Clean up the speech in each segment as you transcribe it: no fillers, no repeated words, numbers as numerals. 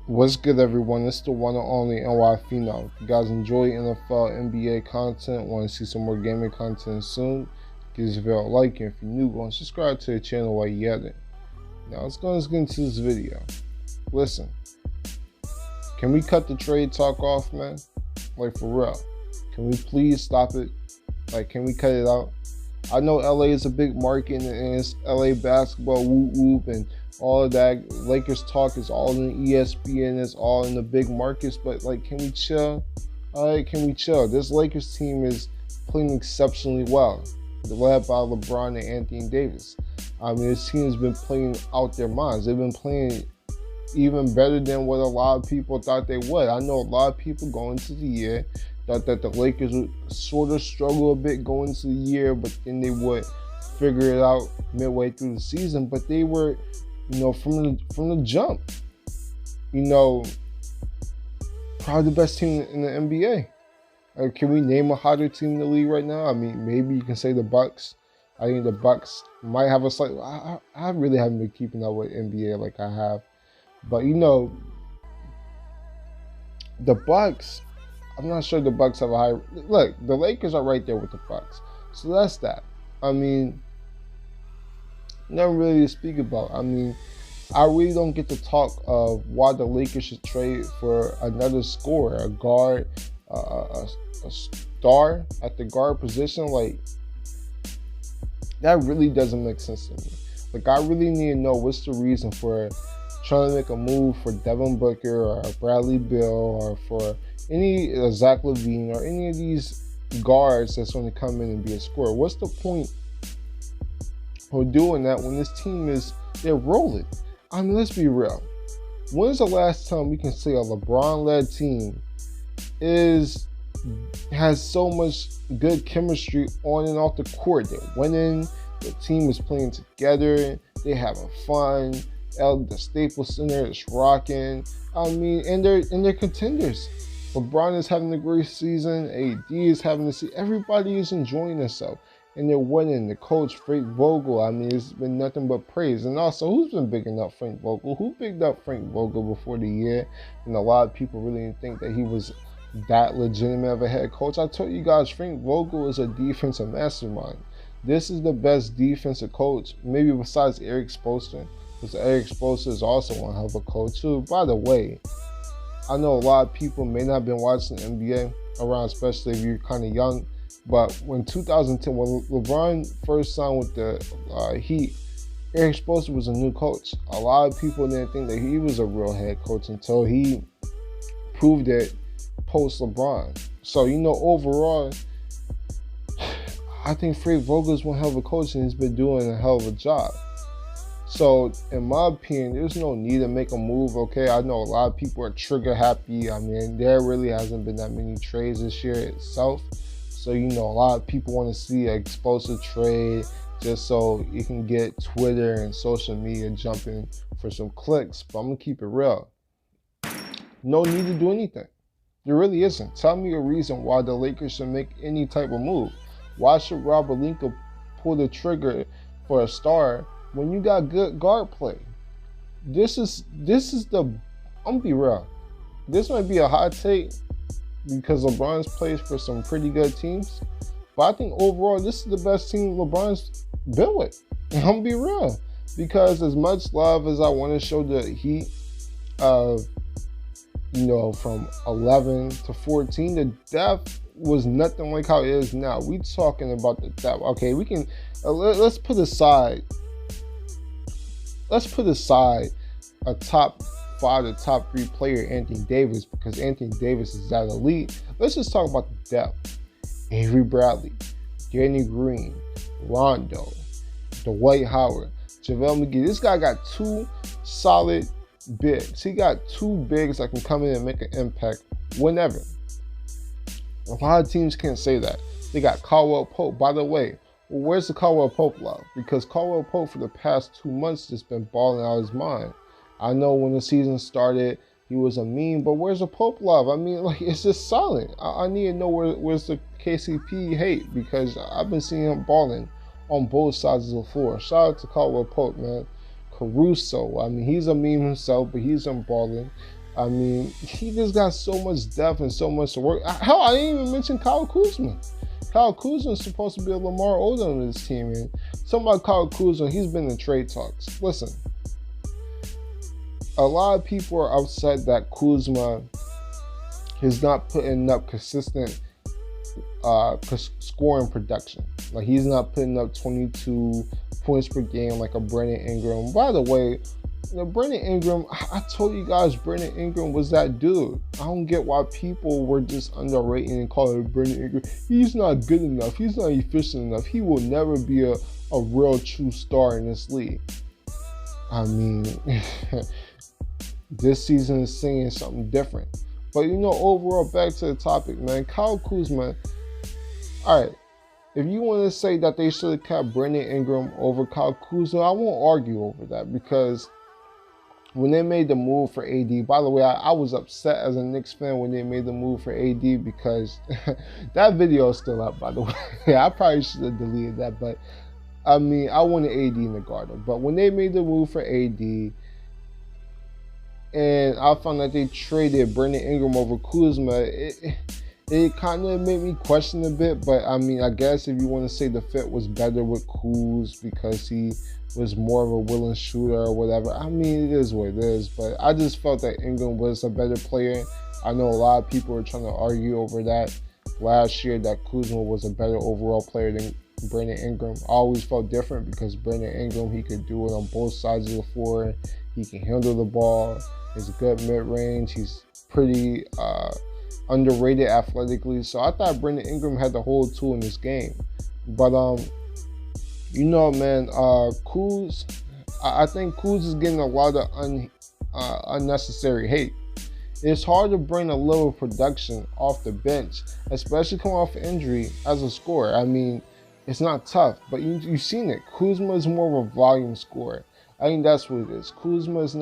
What's good, everyone? It's the one and only NY Phenom. If you guys enjoy NFL, NBA content, want to see some more gaming content soon, give this video a like, and if you're new, go and subscribe to the channel while you're at it. Now, let's get into this video. Listen, can we cut the trade talk off, man? Like, for real. Can we please stop it? Like, can we cut it out? I know LA is a big market and it's LA basketball, whoop whoop, and all of that. Lakers talk is all in ESPN, it's all in the big markets, but like, can we chill? All right, can we chill? This Lakers team is playing exceptionally well, led by LeBron and Anthony Davis. I mean, this team has been playing out their minds. They've been playing even better than what a lot of people thought they would. I know a lot of people going into the year thought that the Lakers would sort of struggle a bit going into the year, but then they would figure it out midway through the season. But they were, from the jump, probably the best team in the NBA. Can we name a hotter team in the league right now? I mean, maybe you can say the Bucks. I think the Bucks might have a slight. I really haven't been keeping up with NBA like I have, but the Bucks. I'm not sure the Bucks have a high. Look, the Lakers are right there with the Bucks, so that's that. I mean, nothing really to speak about. I mean, I really don't get to talk of why the Lakers should trade for another scorer, a guard, a star at the guard position. Like, that really doesn't make sense to me. Like, I really need to know what's the reason for trying to make a move for Devin Booker or Bradley Beal or for any Zach LaVine or any of these guards that's going to come in and be a scorer. What's the point of doing that when this team they're rolling? I mean, let's be real. When's the last time we can say a LeBron-led team has so much good chemistry on and off the court? They're winning, the team is playing together, they're having fun, the Staples Center is rocking. I mean, and they're contenders. LeBron is having a great season. AD is having a season. Everybody is enjoying themselves, and they're winning. The coach, Frank Vogel, I mean, it's been nothing but praise. And also, who's been bigging up Frank Vogel? Who bigged up Frank Vogel before the year? And a lot of people really didn't think that he was that legitimate of a head coach. I told you guys, Frank Vogel is a defensive mastermind. This is the best defensive coach, maybe besides Eric Spoelstra, because Eric Spoelstra is also one hell of a coach too. By the way, I know a lot of people may not have been watching the NBA around, especially if you're kind of young, but when 2010, when LeBron first signed with the Heat, Eric Spoelstra was a new coach. A lot of people didn't think that he was a real head coach until he proved it post LeBron. So, overall, I think Frank Vogel is one hell of a coach and he's been doing a hell of a job. So, in my opinion, there's no need to make a move, okay? I know a lot of people are trigger happy. I mean, there really hasn't been that many trades this year itself. So, a lot of people want to see an explosive trade just so you can get Twitter and social media jumping for some clicks. But I'm going to keep it real. No need to do anything. There really isn't. Tell me a reason why the Lakers should make any type of move. Why should Rob Pelinka pull the trigger for a star when you got good guard play? This is the, I'm gonna be real. This might be a hot take because LeBron's plays for some pretty good teams, but I think overall this is the best team LeBron's been with. And I'm gonna be real, because as much love as I want to show the Heat, from 11 to 14, the depth was nothing like how it is now. We talking about the depth. Okay, we can let's put aside a top 5 to top 3 player, Anthony Davis, because Anthony Davis is that elite. Let's just talk about the depth. Avery Bradley, Danny Green, Rondo, Dwight Howard, JaVale McGee. This guy got 2 solid bigs. He got 2 bigs that can come in and make an impact whenever. A lot of teams can't say that. They got Caldwell Pope. By the way, where's the Caldwell Pope love? Because Caldwell Pope for the past 2 months just been balling out of his mind. I know when the season started, he was a meme, but where's the Pope love? I mean, like, it's just silent. I need to know where's the KCP hate, because I've been seeing him balling on both sides of the floor. Shout out to Caldwell Pope, man. Caruso, I mean, he's a meme himself, but he's balling. I mean, he just got so much depth and so much to work. Hell, I didn't even mention Kyle Kuzma. Kyle Kuzma is supposed to be a Lamar Odom on this team, and something about Kyle Kuzma, he's been in trade talks. Listen, a lot of people are upset that Kuzma is not putting up consistent scoring production. Like, he's not putting up 22 points per game like a Brandon Ingram. By the way, Brandon Ingram, I told you guys Brandon Ingram was that dude. I don't get why people were just underrating and calling Brandon Ingram. He's not good enough. He's not efficient enough. He will never be a real true star in this league. I mean, this season is saying something different. But, overall, back to the topic, man. Kyle Kuzma, all right, if you want to say that they should have kept Brandon Ingram over Kyle Kuzma, I won't argue over that, because when they made the move for AD, by the way, I was upset as a Knicks fan when they made the move for AD, because that video is still up, by the way. I probably should have deleted that, but I mean, I wanted AD in the Garden. But when they made the move for AD, and I found that they traded Brandon Ingram over Kuzma, it kind of made me question a bit. But I mean, I guess if you want to say the fit was better with Kuz because he was more of a willing shooter or whatever, I mean, it is what it is. But I just felt that Ingram was a better player. I know a lot of people were trying to argue over that last year, that Kuzma was a better overall player than Brandon Ingram. I always felt different because Brandon Ingram, he could do it on both sides of the floor. He can handle the ball. He's good mid-range. He's pretty underrated athletically. So I thought Brandon Ingram had the whole tool in this game. But, man, Kuz, I think Kuz is getting a lot of unnecessary hate. It's hard to bring a level of production off the bench, especially coming off injury as a scorer. I mean, it's not tough, but you've seen it. Kuzma is more of a volume scorer. I think that's what it is. Kuzma is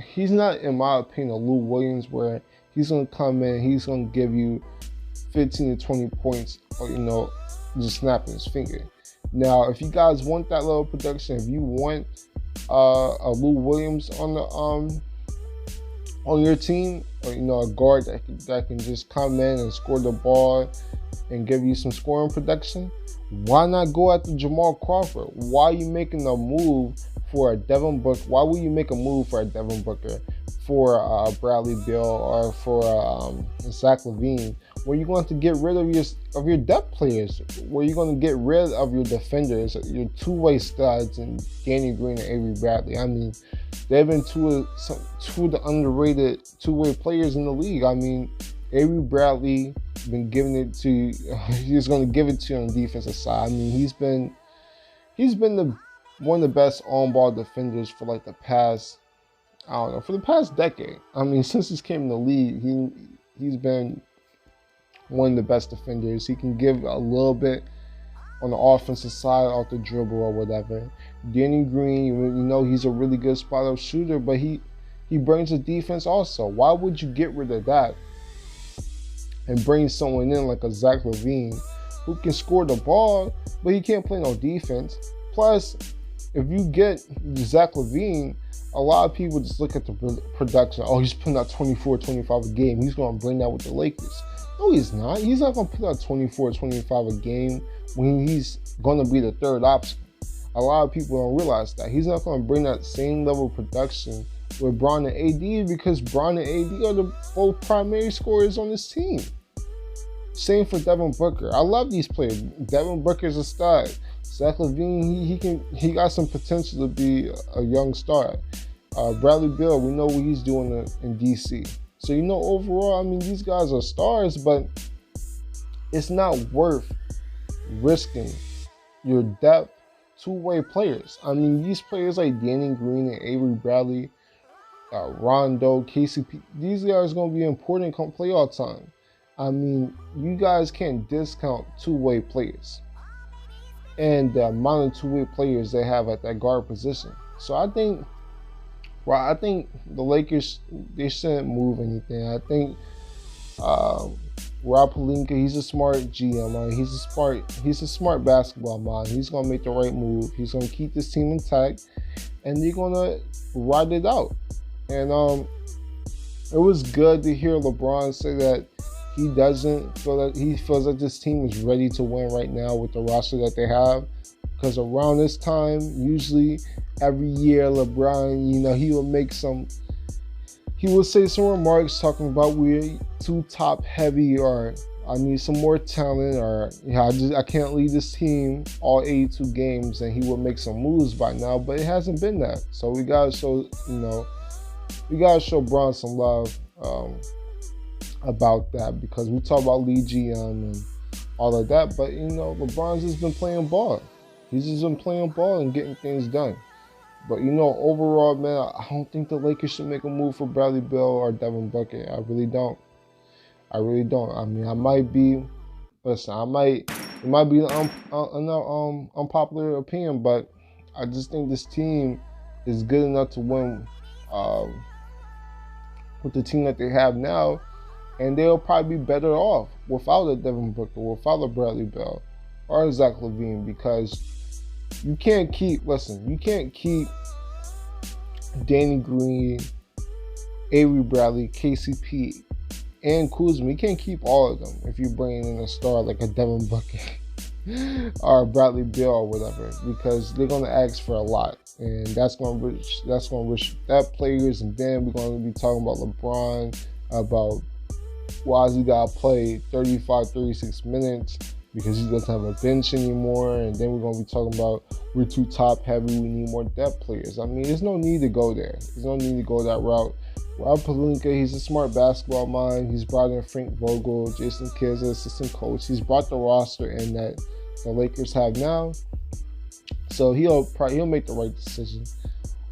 he's not, in my opinion, a Lou Williams, where he's going to come in, he's going to give you 15 to 20 points, or, just snapping his finger. Now, if you guys want that level of production, if you want a Lou Williams on your team, or, a guard that can just come in and score the ball and give you some scoring production, why not go after Jamal Crawford? Why are you making a move for a Devin Booker? Why would you make a move for a Devin Booker, for Bradley Beal, or for Zach LaVine, where you're going to get rid of your depth players, where you're going to get rid of your defenders, your two-way studs, and Danny Green and Avery Bradley? I mean, they've been two of the underrated two-way players in the league. I mean, Avery Bradley been giving it to, he's going to give it to you on the defensive side. I mean, he's been one of the best on-ball defenders for like the past, for the past decade. I mean, since he came in the league, he's been one of the best defenders. He can give a little bit on the offensive side off the dribble or whatever. Danny Green, he's a really good spot-up shooter, but he brings the defense also. Why would you get rid of that and bring someone in like a Zach LaVine, who can score the ball, but he can't play no defense? Plus, if you get Zach LaVine, a lot of people just look at the production. Oh, he's putting out 24, 25 a game. He's going to bring that with the Lakers. No, he's not. He's not going to put out 24, 25 a game when he's going to be the third option. A lot of people don't realize that. He's not going to bring that same level of production with Bron and AD, because Bron and AD are the both primary scorers on this team. Same for Devin Booker. I love these players. Devin Booker's a stud. Zach LaVine, he got some potential to be a young star. Bradley Beal, we know what he's doing in DC. So, overall, I mean, these guys are stars, but it's not worth risking your depth two-way players. I mean, these players like Danny Green and Avery Bradley, Rondo, KCP, these guys are going to be important come playoff time. I mean, you guys can't discount two-way players and the amount of two-way players they have at that guard position. So I think the Lakers, they shouldn't move anything. I think Rob Pelinka, he's a smart GM. I mean, he's a smart basketball mind. He's gonna make the right move. He's gonna keep this team intact, and they're gonna ride it out. And it was good to hear LeBron say that he doesn't feel that he feels that this team is ready to win right now with the roster that they have. Because around this time, usually every year, LeBron, he will say some remarks talking about we're too top heavy, or I need some more talent, or I can't lead this team all 82 games, and he will make some moves by now, but it hasn't been that. So we gotta show Bron some love about that, because we talk about Lee Ji-young and all of that, but LeBron's just been playing ball. He's just been playing ball and getting things done. But overall, man, I don't think the Lakers should make a move for Bradley Beal or Devin Booker. I really don't. I mean, it might be an unpopular opinion, but I just think this team is good enough to win with the team that they have now, and they'll probably be better off without a Devin Booker, without a Bradley Beal, or Zach LaVine, because you can't keep Danny Green, Avery Bradley, KCP, and Kuzma. You can't keep all of them if you're bringing in a star like a Devin Booker or Bradley Beal or whatever, because they're going to ask for a lot, and that's going to reach that players. And then we're going to be talking about LeBron, about why he got to play 35, 36 minutes because he doesn't have a bench anymore. And then we're going to be talking about we're too top heavy, we need more depth players. I mean, there's no need to go there. There's no need to go that route. Rob Pelinka, he's a smart basketball mind. He's brought in Frank Vogel, Jason Kidd as assistant coach. He's brought the roster in that the Lakers have now. So he'll make the right decision.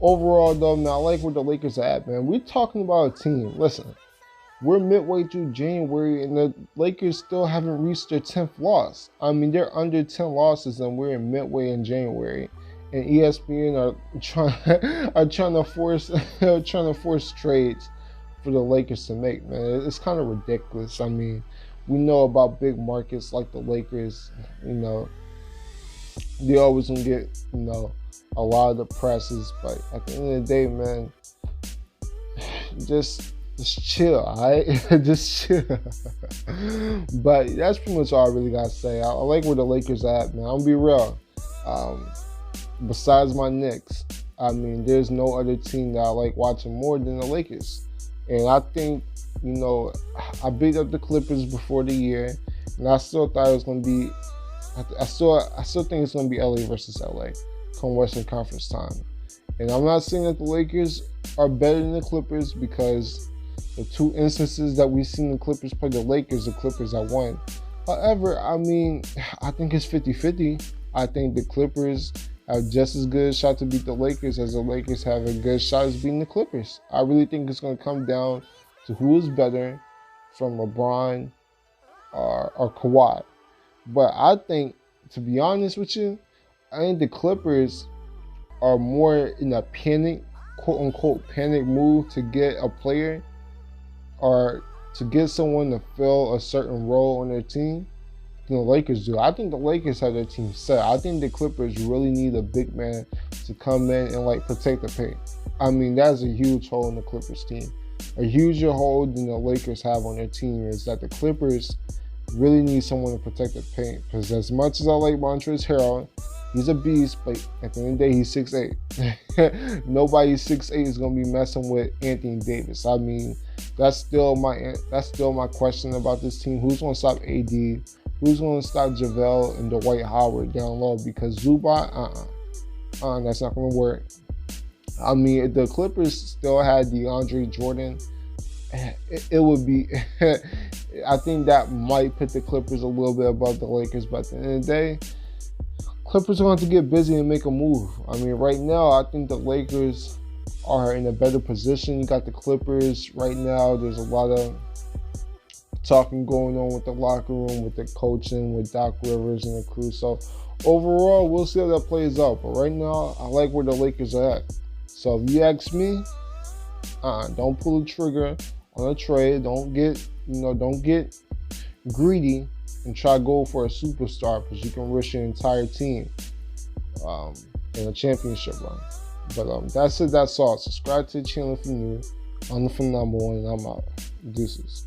Overall, though, man, I like where the Lakers are at, man. We're talking about a team. Listen, we're midway through January, and the Lakers still haven't reached their 10th loss. I mean, they're under 10 losses, and we're in midway in January. And ESPN are trying to force trades for the Lakers to make, man. It's kind of ridiculous. I mean, we know about big markets like the Lakers. They always gonna get a lot of the presses, but at the end of the day, man, just chill, alright? Just chill. But that's pretty much all I really gotta say. I like where the Lakers are at, man. I'm gonna be real. Besides my Knicks, I mean, there's no other team that I like watching more than the Lakers. And I think, I beat up the Clippers before the year, and I still thought it was going to be, I still think it's going to be LA versus LA come Western Conference time. And I'm not saying that the Lakers are better than the Clippers, because the two instances that we've seen the Clippers play the Lakers have won. However, I mean, I think it's 50-50. I think the Clippers have just as good a shot to beat the Lakers as the Lakers have a good shot at beating the Clippers. I really think it's going to come down to who is better from LeBron or Kawhi. But I think, to be honest with you, I think the Clippers are more in a panic, quote-unquote panic move to get a player or to get someone to fill a certain role on their team than the Lakers do. I think the Lakers have their team set. I think the Clippers really need a big man to come in and protect the paint. I mean, that's a huge hole in the Clippers team. A huger hole than the Lakers have on their team is that the Clippers really need someone to protect the paint. Because as much as I like Montrezl Harrell, he's a beast, but at the end of the day, he's 6'8". Nobody 6'8" is gonna be messing with Anthony Davis. I mean, that's still my question about this team. Who's gonna stop AD? Who's going to stop JaVale and Dwight Howard down low? Because Zubac, that's not going to work. I mean, if the Clippers still had DeAndre Jordan, it would be, I think that might put the Clippers a little bit above the Lakers. But at the end of the day, Clippers are going to have to get busy and make a move. I mean, right now, I think the Lakers are in a better position. You got the Clippers right now. There's a lot of talking going on with the locker room, with the coaching, with Doc Rivers and the crew. So overall, we'll see how that plays out. But right now, I like where the Lakers are at. So if you ask me, don't pull the trigger on a trade. Don't get greedy and try to go for a superstar, because you can risk your entire team in a championship run. But that's it. That's all. Subscribe to the channel if you're new. On the phenomenal one, and I'm out. Deuces.